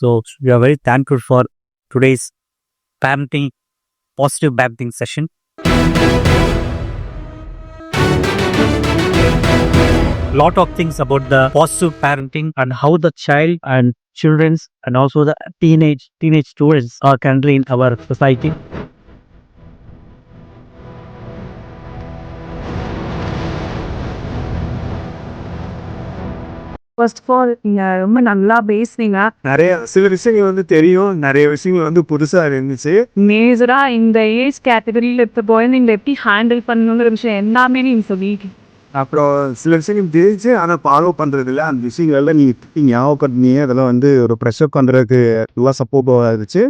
So we are very thankful for today's parenting, positive parenting session. Lot of things about the positive parenting and how the child and children's and also the teenage students are currently in our society. First of all நீங்கள் ரொம்ப நல்லா பேசுனீங்க. நிறைய சில விஷயங்கள் வந்து தெரியும், நிறைய விஷயங்கள் வந்து புதுசாக இருந்துச்சு. மேஜராக இந்த ஏஜ் கேட்டகரியில் இருக்க குழந்தைங்களை எப்படி ஹேண்டில் பண்ணணுங்கிற விஷயம் எல்லாமே நீங்கள் சொல்லியிருக்கீங்க. அப்புறம் சில விஷயங்கள் தெரிஞ்சு ஆனால் ஃபாலோ பண்ணுறது இல்லை. அந்த விஷயங்கள்லாம் நீங்கள் ஞாபகப்படுத்தினீங்க. அதெல்லாம் வந்து ஒரு ப்ரெஷர் பண்ணுறதுக்கு நல்லா சப்போர்ட்டாக இருந்துச்சு.